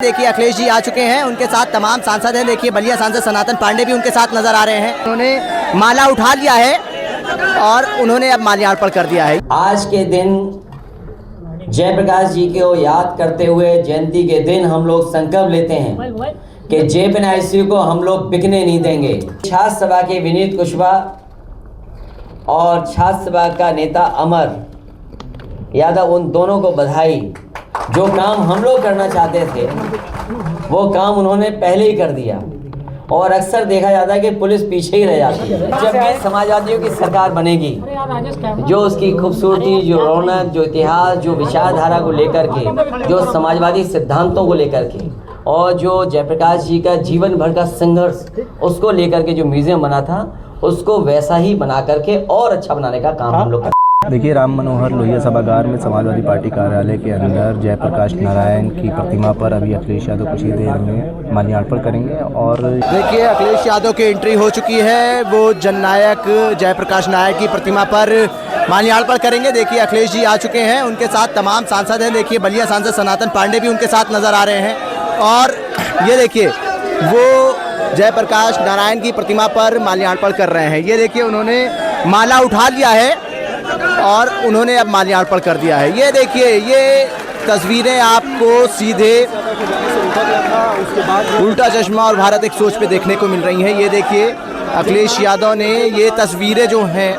देखिए अखिलेश जी आ चुके हैं, उनके साथ तमाम सांसद हैं। देखिए बलिया सांसद सनातन पांडे भी उनके साथ नजर आ रहे हैं। उन्होंने माला उठा लिया है और उन्होंने अब माल्यार्पण कर दिया है। आज के दिन जयप्रकाश जी को याद करते हुए जयंती के दिन हम लोग संकल्प लेते हैं कि जेपीएनआईसी को हम लोग बिकने नहीं देंगे। छात्र सभा के विनीत कुशवाहा और छात्र सभा का नेता अमर यादव, उन दोनों को बधाई। जो काम हम लोग करना चाहते थे वो काम उन्होंने पहले ही कर दिया। और अक्सर देखा जाता है कि पुलिस पीछे ही रह जाती है। जब भी समाजवादियों की सरकार बनेगी, जो उसकी खूबसूरती, जो रौनक, जो इतिहास, जो विचारधारा को लेकर के, जो समाजवादी सिद्धांतों को लेकर के और जो जयप्रकाश जी का जीवन भर का संघर्ष, उसको लेकर के जो म्यूजियम बना था उसको वैसा ही बना करके और अच्छा बनाने का काम हम लोग कर। देखिए, राम मनोहर लोहिया सभागार में समाजवादी पार्टी कार्यालय के अंदर जयप्रकाश नारायण की प्रतिमा पर अभी अखिलेश यादव कुछ ही देर में माल्यार्पण करेंगे। और देखिए अखिलेश यादव की एंट्री हो चुकी है, वो जननायक जयप्रकाश नारायण की प्रतिमा पर माल्यार्पण करेंगे। देखिए अखिलेश जी आ चुके हैं, उनके साथ तमाम सांसद हैं। देखिए बलिया सांसद सनातन पांडे भी उनके साथ नजर आ रहे हैं। और ये देखिए वो जयप्रकाश नारायण की प्रतिमा पर माल्यार्पण कर रहे हैं। ये देखिए उन्होंने माला उठा लिया है और उन्होंने अब माल्यार्पण कर दिया है। ये देखिए ये तस्वीरें आपको सीधे उल्टा चश्मा और भारत एक सोच पे देखने को मिल रही हैं। ये देखिए अखिलेश यादव ने, ये तस्वीरें जो हैं,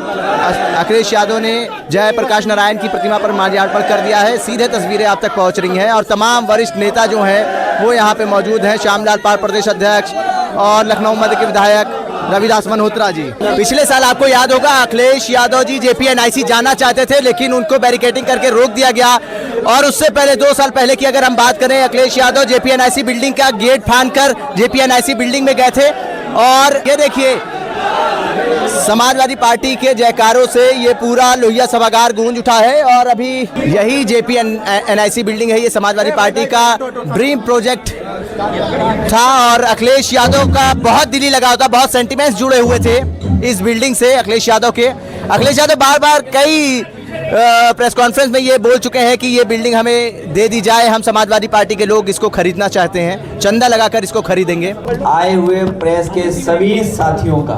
अखिलेश यादव ने जयप्रकाश नारायण की प्रतिमा पर माल्यार्पण कर दिया है। सीधे तस्वीरें आप तक पहुंच रही हैं और तमाम वरिष्ठ नेता जो हैं वो यहाँ पे मौजूद हैं। श्यामलाल पाल प्रदेश अध्यक्ष और लखनऊ मध्य के विधायक रविदास मल्होत्रा जी। पिछले साल आपको याद होगा अखिलेश यादव जी जेपीएनआईसी जाना चाहते थे, लेकिन उनको बैरिकेडिंग करके रोक दिया गया। और उससे पहले 2 साल पहले की अगर हम बात करें, अखिलेश यादव जेपीएनआईसी बिल्डिंग का गेट फांदकर जेपीएनआईसी बिल्डिंग में गए थे। और ये देखिए समाजवादी पार्टी के जयकारों से ये पूरा लोहिया सभागार गूंज उठा है। और अभी यही जेपीएनआईसी बिल्डिंग है, ये समाजवादी पार्टी का ड्रीम प्रोजेक्ट था और अखिलेश यादव का बहुत दिली लगाव था, बहुत सेंटिमेंट्स जुड़े हुए थे इस बिल्डिंग से अखिलेश यादव के। अखिलेश यादव बार बार कई प्रेस कॉन्फ्रेंस में ये बोल चुके हैं कि ये बिल्डिंग हमें दे दी जाए, हम समाजवादी पार्टी के लोग इसको खरीदना चाहते हैं, चंदा लगाकर इसको खरीदेंगे। आए हुए प्रेस के सभी साथियों का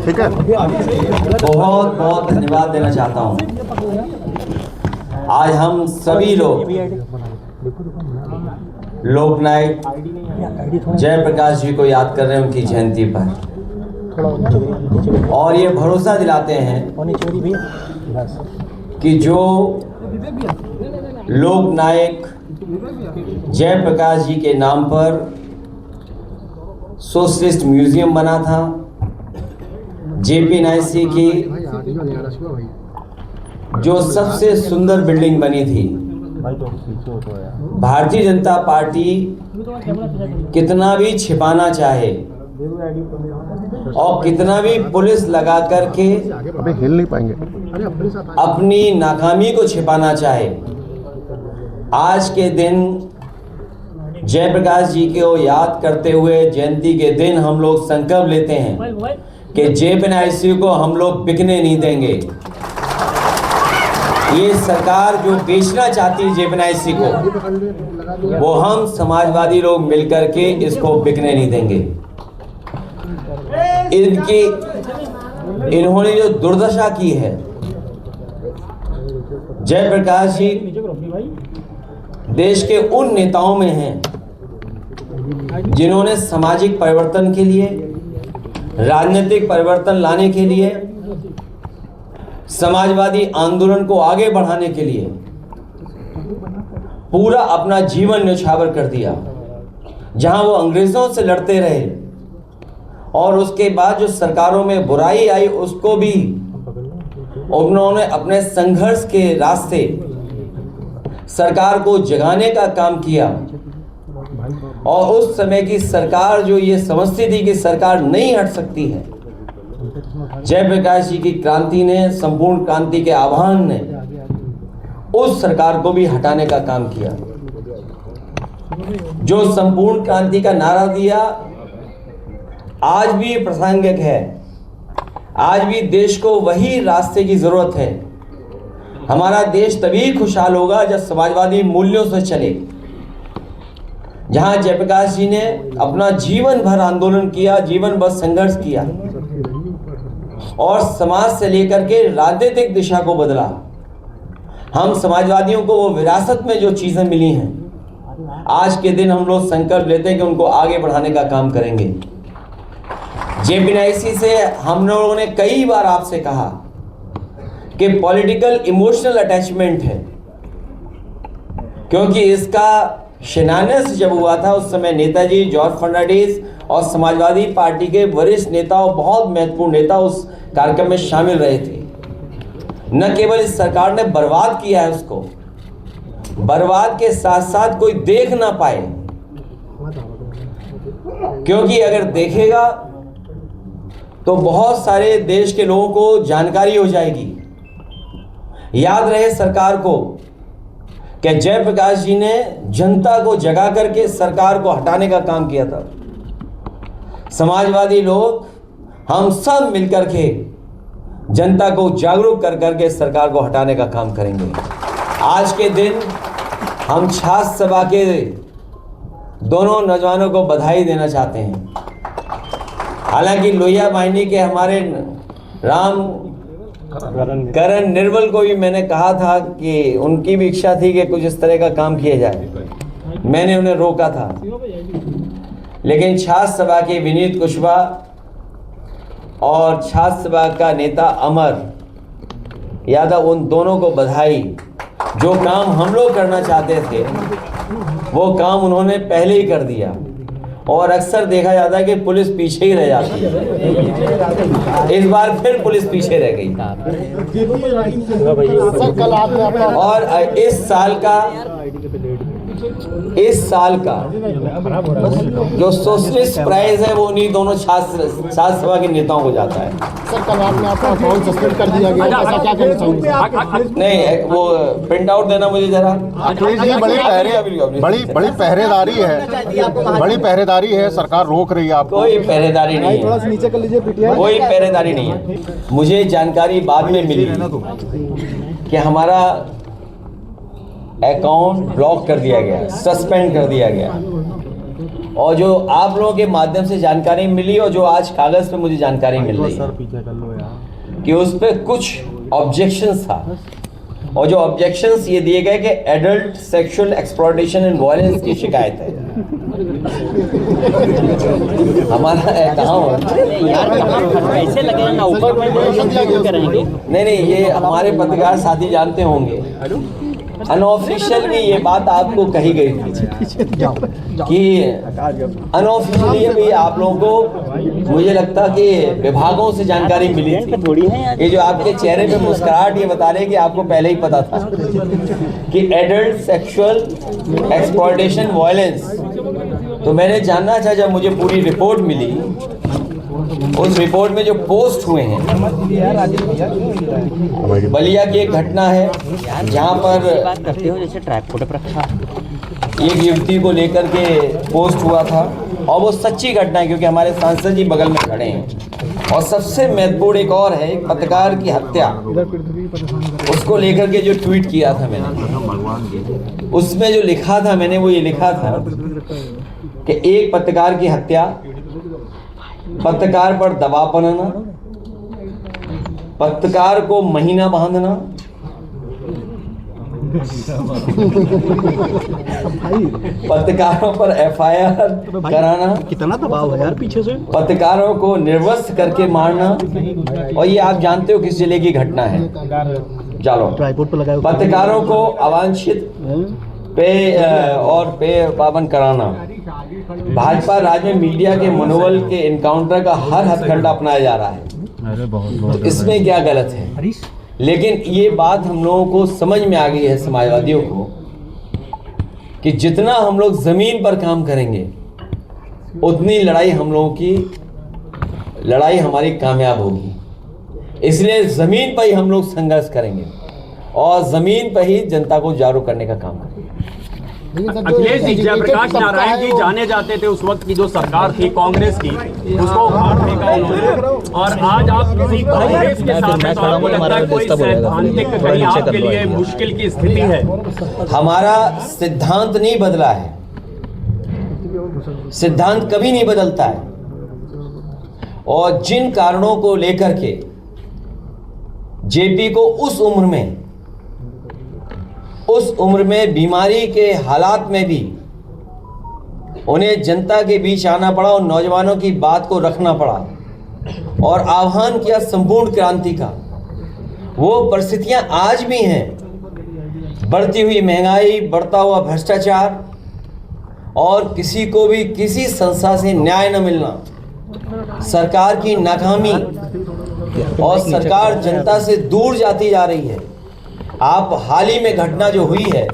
ठीक है, बहुत बहुत धन्यवाद देना चाहता हूँ। आज हम सभी लोग लोकनायक जयप्रकाश जी को याद कर रहे हैं उनकी जयंती पर, और ये भरोसा दिलाते हैं कि जो लोकनायक जयप्रकाश जी के नाम पर सोशलिस्ट म्यूजियम बना था, जेपीएनआईसी की जो सबसे सुंदर बिल्डिंग बनी थी, भारतीय जनता पार्टी कितना भी छिपाना चाहे और कितना भी पुलिस लगा करके हिल नहीं पाएंगे, अपनी नाकामी को छिपाना चाहे, आज के दिन जयप्रकाश जी को याद करते हुए जयंती के दिन हम लोग संकल्प लेते हैं कि जेपीएनआईसी को हम लोग बिकने नहीं देंगे। ये सरकार जो बेचना चाहती है जेपीएनआईसी को, वो हम समाजवादी लोग मिलकर के इसको बिकने नहीं देंगे। इन्होंने जो दुर्दशा की है, जयप्रकाश जी देश के उन नेताओं में हैं जिन्होंने सामाजिक परिवर्तन के लिए, राजनीतिक परिवर्तन लाने के लिए, समाजवादी आंदोलन को आगे बढ़ाने के लिए पूरा अपना जीवन न्यौछावर कर दिया। जहां वो अंग्रेजों से लड़ते रहे और उसके बाद जो सरकारों में बुराई आई उसको भी उन्होंने अपने संघर्ष के रास्ते सरकार को जगाने का काम किया। और उस समय की सरकार जो ये समझती थी कि सरकार नहीं हट सकती है, जयप्रकाश जी की क्रांति ने, संपूर्ण क्रांति के आह्वान ने उस सरकार को भी हटाने का काम किया। जो संपूर्ण क्रांति का नारा दिया आज भी प्रासंगिक है। आज भी देश को वही रास्ते की जरूरत है। हमारा देश तभी खुशहाल होगा जब समाजवादी मूल्यों से चले। जहां जयप्रकाश जी ने अपना जीवन भर आंदोलन किया, जीवन भर संघर्ष किया और समाज से लेकर के राजनीतिक दिशा को बदला। हम समाजवादियों को वो विरासत में जो चीजें मिली हैं, आज के दिन हम लोग संकल्प लेते हैं कि उनको आगे बढ़ाने का काम करेंगे। जेपीएनआईसी से हम लोगों ने कई बार आपसे कहा कि पॉलिटिकल इमोशनल अटैचमेंट है, क्योंकि इसका शिलान्यास जब हुआ था उस समय नेताजी, जॉर्ज फर्नांडिस और समाजवादी पार्टी के वरिष्ठ नेता और बहुत महत्वपूर्ण नेता उस कार्यक्रम में शामिल रहे थे। न केवल इस सरकार ने बर्बाद किया है उसको, बर्बाद के साथ साथ कोई देख ना पाए, क्योंकि अगर देखेगा तो बहुत सारे देश के लोगों को जानकारी हो जाएगी। याद रहे सरकार को कि जयप्रकाश जी ने जनता को जगा करके सरकार को हटाने का काम किया था। समाजवादी लोग हम सब मिलकर के जनता को जागरूक कर करके सरकार को हटाने का काम करेंगे। आज के दिन हम छात्र सभा के दोनों नौजवानों को बधाई देना चाहते हैं। हालांकि लोहिया वाहिनी के हमारे करण निर्मल को भी मैंने कहा था कि उनकी भी इच्छा थी कि कुछ इस तरह का काम किया जाए, मैंने उन्हें रोका था, लेकिन छात्र सभा के विनीत कुशवाहा और छात्र सभा का नेता अमर यादव, उन दोनों को बधाई। जो काम हम लोग करना चाहते थे वो काम उन्होंने पहले ही कर दिया। और अक्सर देखा जाता है कि पुलिस पीछे ही रह जाती है, इस बार फिर पुलिस पीछे रह गई। और इस साल का जो सोशलिस्ट प्राइज है वो उन्हीं दोनों छात्र सभा के नेताओं को जाता है। सर, कल आपने आपका अकाउंट सस्पेंड कर दिया गया, ऐसा क्या कहना चाहेंगे? नहीं, वो प्रिंट आउट देना मुझे जरा। बड़ी पहरेदारी है, बड़ी पहरेदारी है, सरकार रोक रही है आपको। कोई पहरेदारी नहीं है, थोड़ा सा नीचे कर लीजिए पीटीआई। कोई पहरेदारी नहीं है। मुझे जानकारी बाद में मिली कि हमारा अकाउंट ब्लॉक कर दिया गया, सस्पेंड कर दिया गया, और जो आप लोगों के माध्यम से जानकारी मिली और जो आज कागज पे मुझे जानकारी मिल रही है कि उस पे कुछ ऑब्जेक्शंस था, और जो ऑब्जेक्शंस ये दिए गए कि adult sexual exploitation and violence की शिकायत है। हमारा ऐसे लगे ना ऊपर नहीं, ये हमारे पत्रकार साथी जानते होंगे, अनऑफिशियल भी ये बात आपको कही गई थी कि अनऑफिशियली भी आप लोगों को, मुझे लगता कि विभागों से जानकारी मिली थी। ये जो आपके चेहरे पे मुस्कुराहट ये बता रहे हैं कि आपको पहले ही पता था कि एडल्ट सेक्सुअल एक्सप्लॉयटेशन वायलेंस। तो मैंने जानना चाहा, जब मुझे पूरी रिपोर्ट मिली, उस रिपोर्ट में जो पोस्ट हुए हैं, बलिया की एक घटना है जहां पर एक युवती को लेकर के पोस्ट हुआ था, और वो सच्ची घटना है क्योंकि हमारे सांसद जी बगल में खड़े हैं। और सबसे महत्वपूर्ण एक और है, एक पत्रकार की हत्या, उसको लेकर के जो ट्वीट किया था मैंने, उसमें जो लिखा था मैंने, वो ये लिखा था कि एक पत्रकार की हत्या, पत्रकार पर दबाव बनाना, पत्रकार को महीना बांधना, पत्रकारों पर एफआईआर कराना, कितना दबाव है यार पीछे से, पत्रकारों को निर्वस्त्र करके मारना, और ये आप जानते हो किस जिले की घटना है, जालौन। पत्रकारों को अवांछित पे पाबंद कराना। भाजपा राज्य में मीडिया के मनोबल के इनकाउंटर का हर हथकंडा अपनाया जा रहा है, तो इसमें क्या गलत है? लेकिन ये बात हम लोगों को समझ में आ गई है, समाजवादियों को, कि जितना हम लोग जमीन पर काम करेंगे उतनी लड़ाई हम लोगों की लड़ाई हमारी कामयाब होगी। इसलिए जमीन पर ही हम लोग संघर्ष करेंगे और जमीन पर ही जनता को जागरूक करने का काम करेंगे। अखिलेश जी, जयप्रकाश नारायण जी जाने जाते थे, उस वक्त की जो सरकार थी कांग्रेस की, उसको उखाड़ फेंका उन्होंने, और आज आप किसी कांग्रेस के साथ हैं, तो आपको लगता है कोई सैद्धांतिक कहीं आपके लिए मुश्किल की स्थिति है? हमारा सिद्धांत नहीं बदला है, सिद्धांत कभी नहीं बदलता है, और जिन कारणों को लेकर के जेपी को उस उम्र में बीमारी के हालात में भी उन्हें जनता के बीच आना पड़ा और नौजवानों की बात को रखना पड़ा और आह्वान किया संपूर्ण क्रांति का, वो परिस्थितियां आज भी हैं। बढ़ती हुई महंगाई, बढ़ता हुआ भ्रष्टाचार और किसी को भी किसी संस्था से न्याय न मिलना, सरकार की नाकामी और सरकार जनता से दूर जाती जा रही है। आप हाल ही में घटना जो हुई है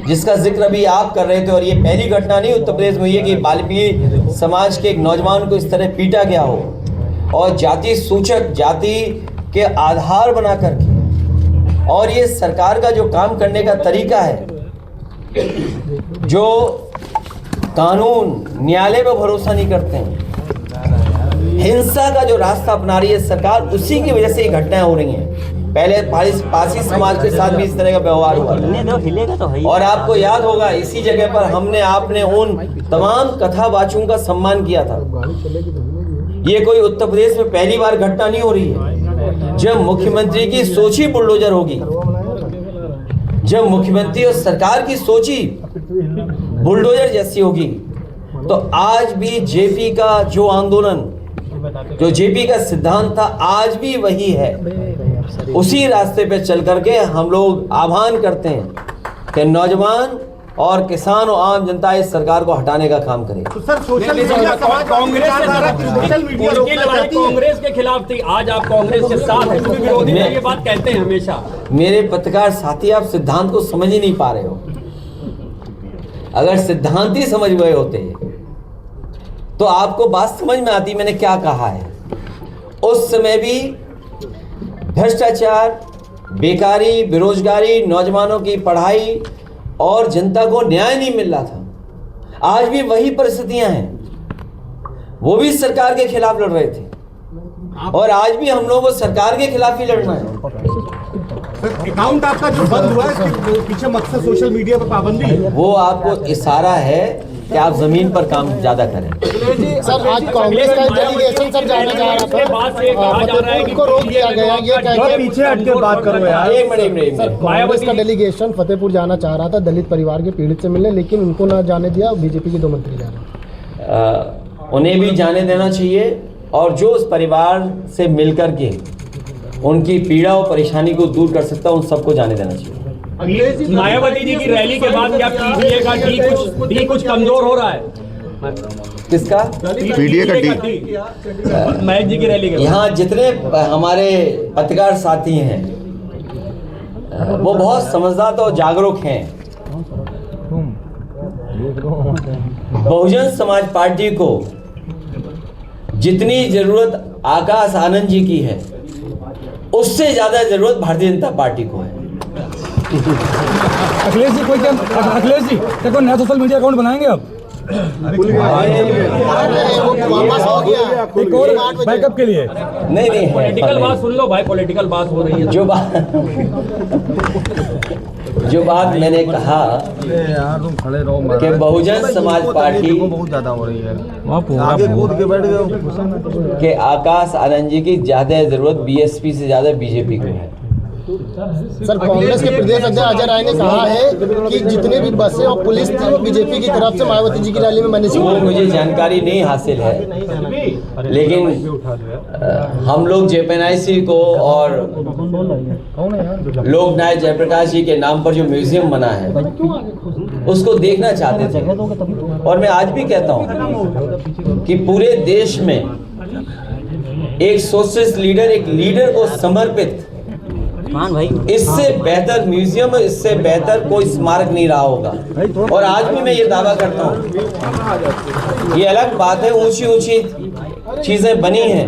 जिसका जिक्र अभी आप कर रहे थे, और ये पहली घटना नहीं उत्तर प्रदेश में हुई है कि बाल्मीकि समाज के एक नौजवान को इस तरह पीटा गया हो और जाति सूचक, जाति के आधार बना करके, और ये सरकार का जो काम करने का तरीका है, जो कानून न्यायालय पर भरोसा नहीं करते हैं, हिंसा का जो रास्ता अपना रही है सरकार, उसी की वजह से ये घटनाएं हो रही हैं। पहले पारसी समाज के साथ भी इस तरह का व्यवहार हुआ, और आपको याद होगा इसी जगह पर आपने उन तमाम कथावाचकों का सम्मान किया था। ये कोई उत्तर प्रदेश में पहली बार घटना नहीं हो रही है। जब मुख्यमंत्री की सोच ही बुलडोजर होगी, जब मुख्यमंत्री और सरकार की सोच ही बुलडोजर जैसी होगी, तो आज भी जेपी का जो आंदोलन, जो जेपी का सिद्धांत था, आज भी वही है। उसी रास्ते पे चल करके हम लोग आह्वान करते हैं कि नौजवान और किसान और आम जनता इस सरकार को हटाने का काम करे। तो सर, कांग्रेस के खिलाफ थी, आज आप कांग्रेस के साथ हैं, क्योंकि विरोधी ये बात कहते हैं हमेशा। मेरे पत्रकार साथी, आप सिद्धांत को समझ ही नहीं पा रहे हो। अगर सिद्धांत ही समझ गए होते तो आपको बात समझ में आती मैंने क्या कहा है। उस समय भी भ्रष्टाचार, बेकारी, बेरोजगारी, नौजवानों की पढ़ाई और जनता को न्याय नहीं मिल रहा था। आज भी वही परिस्थितियां हैं। वो भी सरकार के खिलाफ लड़ रहे थे, और आज भी हम लोगों को सरकार के खिलाफ ही लड़ना है। अकाउंट आपका जो बंद हुआ है, इसके पीछे मकसद सोशल मीडिया पर पाबंदी है। वो आपको इशारा है कि आप जमीन पर काम ज्यादा करें। सर, आज कांग्रेस का डेलीगेशन सर जाना चाह रहा था, उनको रोक दिया गया। ये कहकर पीछे हट के बात करो यार। एक मिनट। कांग्रेस का डेलीगेशन फतेहपुर जाना चाह रहा था दलित परिवार के पीड़ित से मिलने, लेकिन उनको ना जाने दिया। बीजेपी के 2 मंत्री जा रहे हैं। उन्हें भी जाने देना चाहिए, और जो उस परिवार से मिलकर के उनकी पीड़ा और परेशानी को दूर कर सकता है, उन सबको जाने देना चाहिए। मायावती जी की रैली के बाद क्या पीडीए का डी कुछ कमजोर हो रहा है? किसका? पीडीए का डी। महेश जी की रैली के बाद यहाँ जितने हमारे पत्रकार साथी हैं वो बहुत समझदार और जागरूक हैं। बहुजन समाज पार्टी को जितनी जरूरत आकाश आनंद जी की है, उससे ज्यादा जरूरत भारतीय जनता पार्टी को है। अखिलेश जी देखो नया सोशल मीडिया अकाउंट बनाएंगे अब एक और बैकअप के लिए। नहीं पॉलिटिकल बात सुन लो भाई, पॉलिटिकल बात हो रही है। जो बात मैंने कहा कि बहुजन समाज पार्टी बहुत ज्यादा हो रही है, आगे कूद के बैठ गए के आकाश आनंद जी की ज्यादा जरूरत बीएसपी से ज्यादा बीजेपी को है। सर, कांग्रेस के प्रदेश अध्यक्ष अजय राय ने कहा है कि जितने भी बसें और पुलिस थी वो बीजेपी की तरफ से मायावती जी की रैली में मैंने वो मुझे जानकारी नहीं हासिल है, लेकिन हम लोग जेपीएनआईसी को और लोक नायक जयप्रकाश जी के नाम पर जो म्यूजियम बना है उसको देखना चाहते थे। और मैं आज भी कहता हूँ कि पूरे देश में एक सोशलिस्ट लीडर, एक लीडर को समर्पित इससे बेहतर म्यूजियम, इससे बेहतर कोई स्मारक नहीं रहा होगा। और आज भी मैं ये दावा करता हूँ, ये अलग बात है ऊंची ऊंची चीजें बनी हैं,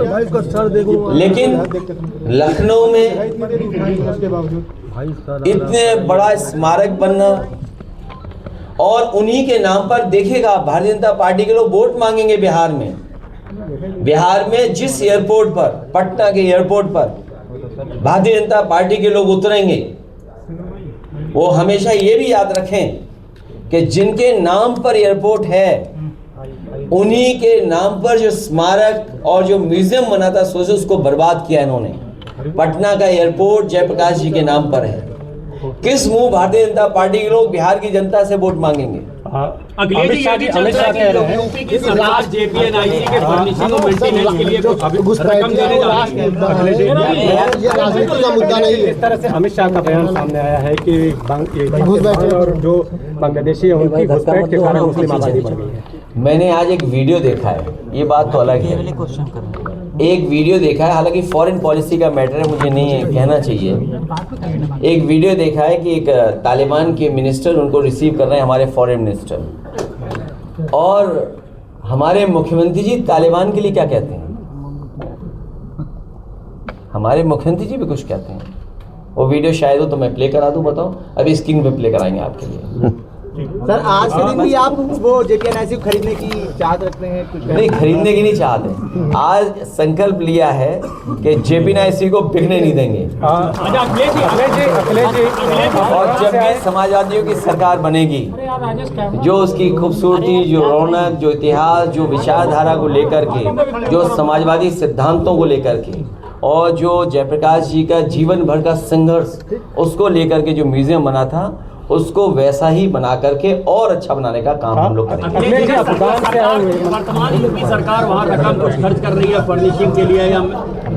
लेकिन लखनऊ में इतने बड़ा स्मारक बनना और उन्हीं के नाम पर, देखिएगा भारतीय जनता पार्टी के लोग वोट मांगेंगे बिहार में जिस एयरपोर्ट पर, पटना के एयरपोर्ट पर भारतीय जनता पार्टी के लोग उतरेंगे, वो हमेशा ये भी याद रखें कि जिनके नाम पर एयरपोर्ट है उन्हीं के नाम पर जो स्मारक और जो म्यूजियम बना था सोचो उसको बर्बाद किया इन्होंने। पटना का एयरपोर्ट जयप्रकाश जी के नाम पर है। किस मुंह भारतीय जनता पार्टी के लोग बिहार की जनता से वोट मांगेंगे? अखिलेश जी ये भी चल रहा है कि यूपी की सरकार जेपीएनआईसी के फर्निशिंग और मेंटेनेंस के लिए कुछ रकम देने जा रही है। ये राजनीति का मुद्दा नहीं है। इस तरह से अमित शाह का बयान सामने आया है कि और जो बांग्लादेशी है उनकी घुसपैठ के कारण मुस्लिम आबादी बढ़ गई है। मैंने आज एक वीडियो देखा है, ये बात तो अलग है। एक वीडियो देखा है, हालांकि फॉरेन पॉलिसी का मैटर है, मुझे नहीं कहना चाहिए। एक वीडियो देखा है कि एक तालिबान के मिनिस्टर उनको रिसीव कर रहे हैं, हमारे फॉरेन मिनिस्टर, और हमारे मुख्यमंत्री जी तालिबान के लिए क्या कहते हैं? हमारे मुख्यमंत्री जी भी कुछ कहते हैं। वो वीडियो शायद हो तो मैं प्ले करा दूं, बताओ। अभी स्क्रीन पे प्ले कराएंगे आपके लिए। सर आज के दिन भी आप वो जेपीएनआईसी को खरीदने की चाहत रखते हैं? कुछ नहीं, खरीदने की नहीं चाहते। आज संकल्प लिया है कि जेपीएनआईसी को बिकने नहीं देंगे। और जब भी समाजवादियों की सरकार बनेगी, जो उसकी खूबसूरती, जो रौनक, जो इतिहास, जो विचारधारा को लेकर के, जो समाजवादी सिद्धांतों को लेकर के, और जो जयप्रकाश जी का जीवन भर का संघर्ष उसको लेकर के जो म्यूजियम बना था, उसको वैसा ही बना करके और अच्छा बनाने का काम हम लोग करेंगे। वर्तमान यूपी सरकार वहाँ रकम कुछ खर्च कर रही है फर्निशिंग के लिए या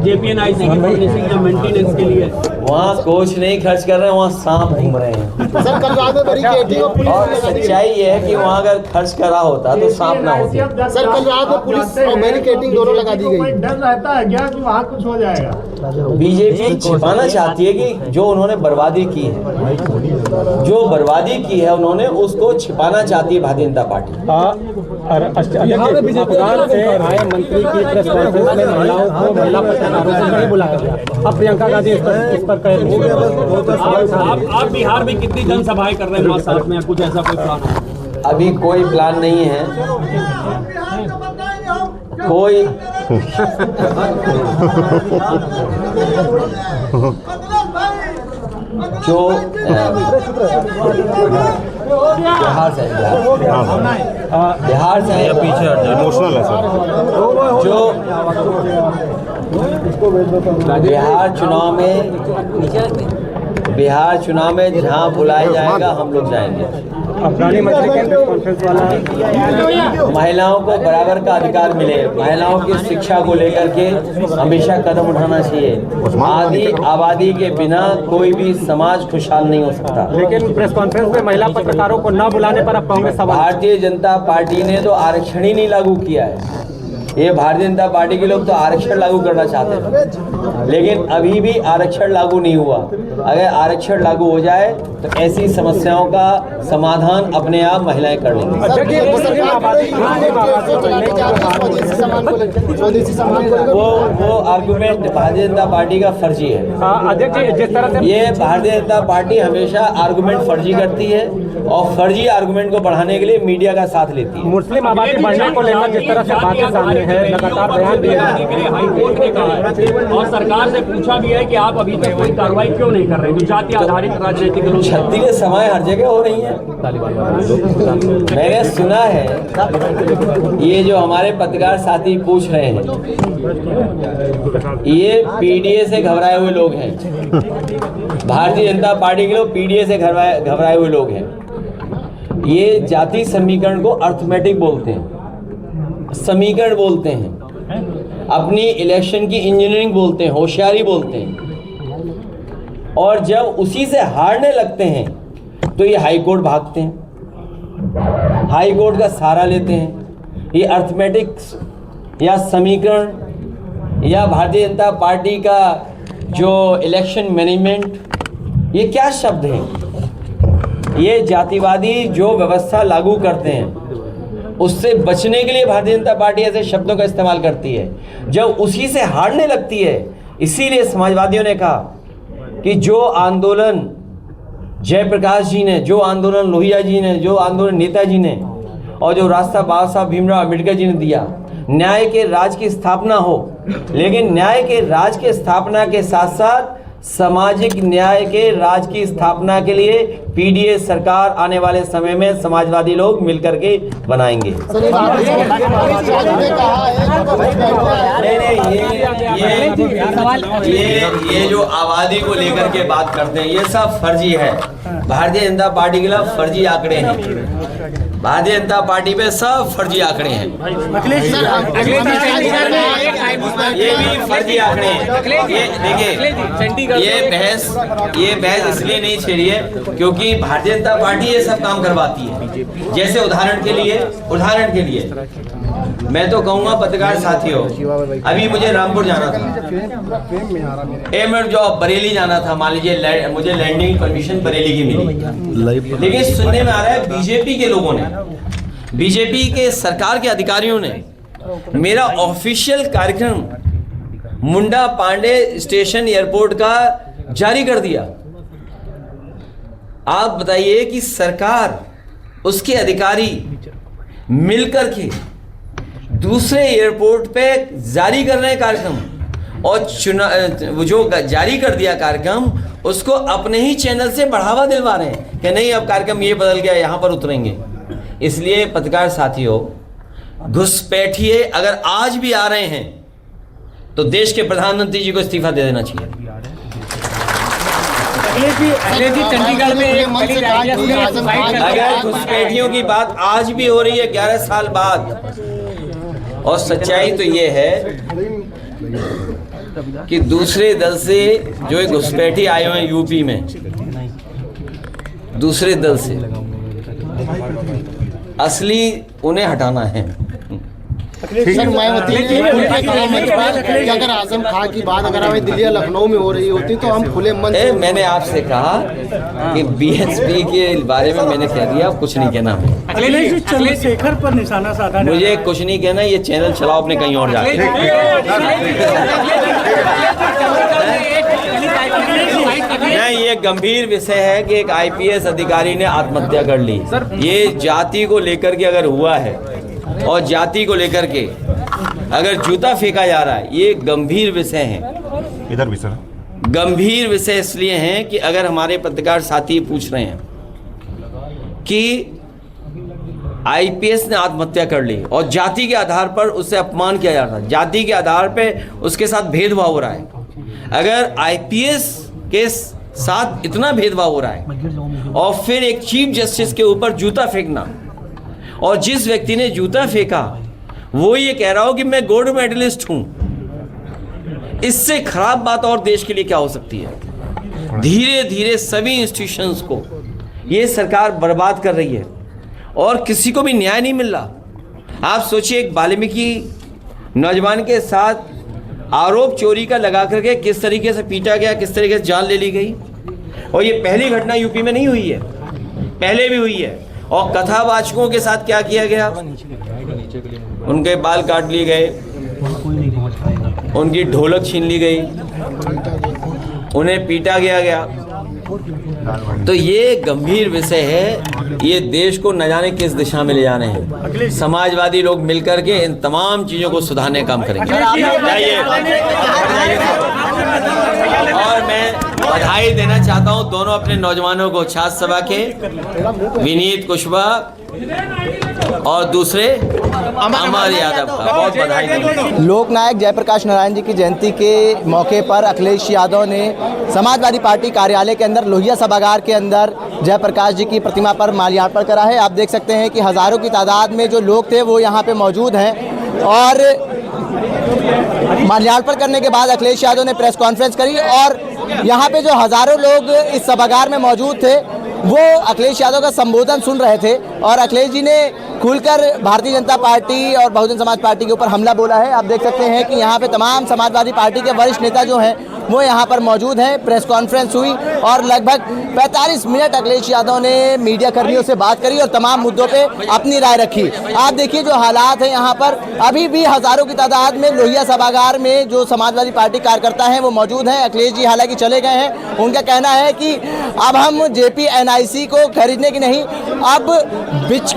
जेपीएनआईसी की फर्निशिंग या मेंटेनेंस के लिए? वहाँ कुछ नहीं खर्च कर रहे हैं, वहाँ सांप घूम रहे हैं। सर कल रात में बैरिकेडिंग और पुलिस और सच्चाई ये है कि वहाँ अगर खर्च करा होता तो सांप ना होते। सर कल रात में पुलिस और बैरिकेडिंग दोनों लगा दी गई। डर रहता है क्या कि वहाँ कुछ हो जाएगा? बीजेपी छिपाना चाहती है कि जो उन्होंने बर्बादी की है, जो बर्बादी की है उन्होंने, उसको छिपाना चाहती है भारतीय जनता पार्टी। अफगान से आए मंत्री की प्रेस कॉन्फ्रेंस में महिलाओं को, महिला पत्रकारों को नहीं बुलाया गया। अब प्रियंका गांधी इस पर कह रही है। आप बिहार में कितनी जनसभाएं कर रहे हैं वहाँ साथ में? कुछ ऐसा कोई प्लान है? अभी कोई प्लान नहीं है। कोई जो बिहार से पीछे इमोशनल है सर। जो बिहार चुनाव में जहाँ बुलाया जाएगा हम लोग जाएंगे। अफगानी मंत्री के प्रेस कॉन्फ्रेंस वाला महिलाओं को बराबर का अधिकार मिले, महिलाओं की शिक्षा को लेकर के हमेशा कदम उठाना चाहिए। आदि आबादी के बिना कोई भी समाज खुशहाल नहीं हो सकता। लेकिन प्रेस कॉन्फ्रेंस में महिला पत्रकारों को न बुलाने पर अब कांग्रेस सवाल। भारतीय जनता पार्टी ने तो आरक्षण ही नहीं लागू किया है। ये भारतीय जनता पार्टी के लोग तो आरक्षण लागू करना चाहते हैं, लेकिन अभी भी आरक्षण लागू नहीं हुआ। अगर आरक्षण लागू हो जाए तो ऐसी समस्याओं का समाधान अपने आप महिलाएं कर लेंगी। वो आर्गुमेंट भारतीय जनता पार्टी का फर्जी है। जिस तरह से ये भारतीय जनता पार्टी हमेशा आर्गुमेंट फर्जी करती है और फर्जी आर्गुमेंट को बढ़ाने के लिए मीडिया का साथ लेती है। मुस्लिम आबादी बढ़ने को लेकर जिस तरह से बातें सामने है, लगातार बयान दिए जा रहे हैं। हाईकोर्ट ने कहा है और सरकार से पूछा भी है कि आप अभी तक कोई कार्रवाई क्यों नहीं कर रहे? जाति आधारित राजनीतिक दलों क्षति के समय हर जगह हो रही है। मैंने सुना है ये जो हमारे पत्रकार साथी पूछ रहे हैं, ये पीडीए से घबराए हुए लोग हैं। भारतीय जनता पार्टी के लोग पीडीए से घबराए हुए लोग हैं। ये जाति समीकरण को अर्थमेटिक बोलते हैं, समीकरण बोलते हैं, अपनी इलेक्शन की इंजीनियरिंग बोलते हैं, होशियारी बोलते हैं। और जब उसी से हारने लगते हैं तो ये हाई कोर्ट भागते हैं, हाई कोर्ट का सहारा लेते हैं। ये अर्थमेटिक्स या समीकरण या भारतीय जनता पार्टी का जो इलेक्शन मैनेजमेंट, ये क्या शब्द हैं? ये जातिवादी जो व्यवस्था लागू करते हैं उससे बचने के लिए भारतीय जनता पार्टी ऐसे शब्दों का इस्तेमाल करती है जब उसी से हारने लगती है। इसीलिए समाजवादियों ने कहा कि जो आंदोलन जयप्रकाश जी ने, जो आंदोलन लोहिया जी ने, जो आंदोलन नेताजी ने और जो रास्ता बाबा साहब भीमराव अम्बेडकर जी ने दिया, न्याय के राज की स्थापना हो, लेकिन न्याय के राज के स्थापना के साथ साथ सामाजिक न्याय के राज की स्थापना के लिए पीडीए सरकार आने वाले समय में समाजवादी लोग मिलकर के बनाएंगे। ये जो आबादी को लेकर के बात करते हैं ये सब फर्जी है। भारतीय जनता पार्टी के लिए फर्जी आंकड़े हैं। भारतीय जनता पार्टी पे सब फर्जी आंकड़े हैं। ये भी फर्जी आंकड़े हैं। ये देखिए, ये बहस इसलिए नहीं छेड़ी है क्योंकि भारतीय जनता पार्टी ये सब काम करवाती है। जैसे उदाहरण के लिए मैं तो कहूँगा पत्रकार साथियों, अभी मुझे रामपुर जाना था, जो बरेली जाना था, मान लीजिए मुझे लैंडिंग परमिशन बरेली की मिली, लेकिन सुनने में आ रहा है बीजेपी के लोगों ने, बीजेपी के सरकार के अधिकारियों ने मेरा ऑफिशियल कार्यक्रम मुंडा पांडे स्टेशन एयरपोर्ट का जारी कर दिया। आप बताइए कि सरकार, उसके अधिकारी मिलकर के दूसरे एयरपोर्ट पे जारी कर रहे हैं कार्यक्रम, और जो जारी कर दिया कार्यक्रम उसको अपने ही चैनल से बढ़ावा दिलवा रहे हैं कि नहीं अब कार्यक्रम ये बदल गया, यहाँ पर उतरेंगे। इसलिए पत्रकार साथियों, घुसपैठिए अगर आज भी आ रहे हैं तो देश के प्रधानमंत्री जी को इस्तीफा दे देना चाहिए। चंडीगढ़ में अगर घुसपैठियों की बात आज भी हो रही है 11 साल बाद, और सच्चाई तो ये है कि दूसरे दल से जो घुसपैठी आए हुए हैं यूपी में, दूसरे दल से असली उन्हें हटाना है। सर मायावती जी कि अगर आजम खां की बात अगर हमें दिल्ली या लखनऊ में हो रही होती तो हम खुले मन से मैंने आपसे कहा कि बीएसपी के बारे में मैंने कह दिया, कुछ नहीं कहना। चंद्रशेखर पर निशाना साधा, मुझे कुछ नहीं कहना, ये चैनल चलाओ अपने कहीं और जाके। नहीं, ये गंभीर विषय है कि एक आईपीएस अधिकारी ने आत्महत्या कर ली। ये जाति को लेकर के अगर हुआ है और जाति को लेकर के अगर जूता फेंका जा रहा है, ये गंभीर विषय है। इधर भी सर गंभीर विषय इसलिए हैं कि अगर हमारे पत्रकार साथी पूछ रहे हैं कि आईपीएस ने आत्महत्या कर ली और जाति के आधार पर उससे अपमान किया जा रहा है, जाति के आधार पे उसके साथ भेदभाव हो रहा है, अगर आईपीएस के साथ इतना भेदभाव हो रहा है और फिर एक चीफ जस्टिस के ऊपर जूता फेंकना, और जिस व्यक्ति ने जूता फेंका वो ये कह रहा हो कि मैं गोल्ड मेडलिस्ट हूं, इससे खराब बात और देश के लिए क्या हो सकती है। धीरे धीरे सभी इंस्टीट्यूशंस को ये सरकार बर्बाद कर रही है और किसी को भी न्याय नहीं मिल रहा। आप सोचिए, एक वाल्मीकि नौजवान के साथ आरोप चोरी का लगा करके किस तरीके से पीटा गया, किस तरीके से जान ले ली गई, और ये पहली घटना यूपी में नहीं हुई है, पहले भी हुई है। और कथावाचकों के साथ क्या किया गया, उनके बाल काट लिए गए, उनकी ढोलक छीन ली गई, उन्हें पीटा गया। तो ये गंभीर विषय है, ये देश को न जाने किस दिशा में ले जाने हैं। समाजवादी लोग मिलकर के इन तमाम चीज़ों को सुधारने का काम करेंगे। और मैं बधाई देना चाहता हूं दोनों अपने नौजवानों को, छात्र सभा के विनीत कुशवाहा और दूसरे अमर यादव का बहुत बधाई देना। लोकनायक जयप्रकाश नारायण जी की जयंती के मौके पर अखिलेश यादव ने समाजवादी पार्टी कार्यालय के अंदर लोहिया सभागार के अंदर जयप्रकाश जी की प्रतिमा पर माल्यार्पण करा है। आप देख सकते हैं कि हज़ारों की तादाद में जो लोग थे वो यहाँ पे मौजूद हैं, और माल्यार्पण करने के बाद अखिलेश यादव ने प्रेस कॉन्फ्रेंस करी, और यहाँ पे जो हज़ारों लोग इस सभागार में मौजूद थे वो अखिलेश यादव का संबोधन सुन रहे थे, और अखिलेश जी ने खुलकर भारतीय जनता पार्टी और बहुजन समाज पार्टी के ऊपर हमला बोला है। आप देख सकते हैं कि यहाँ पे तमाम समाजवादी पार्टी के वरिष्ठ नेता जो हैं वो यहाँ पर मौजूद हैं। प्रेस कॉन्फ्रेंस हुई और लगभग 45 मिनट अखिलेश यादव ने मीडिया कर्मियों से बात करी और तमाम मुद्दों पे अपनी राय रखी। आप देखिए जो हालात है यहाँ पर, अभी भी हजारों की तादाद में लोहिया सभागार में जो समाजवादी पार्टी कार्यकर्ता हैं वो मौजूद हैं। अखिलेश जी हालांकि चले गए हैं, उनका कहना है कि अब हम जेपी एनआईसी को खरीदने की नहीं, अब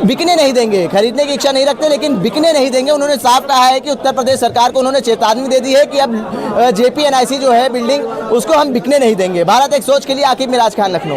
बिकने नहीं देंगे। खरीदने की इच्छा नहीं रखते लेकिन बिकने नहीं देंगे। उन्होंने साफ कहा है कि उत्तर प्रदेश सरकार को उन्होंने चेतावनी दे दी है कि अब जेपी एनआईसी जो है बिल्डिंग, उसको हम बिकने नहीं देंगे। भारत एक सोच के लिए आकिब मिराज खान, लखनऊ।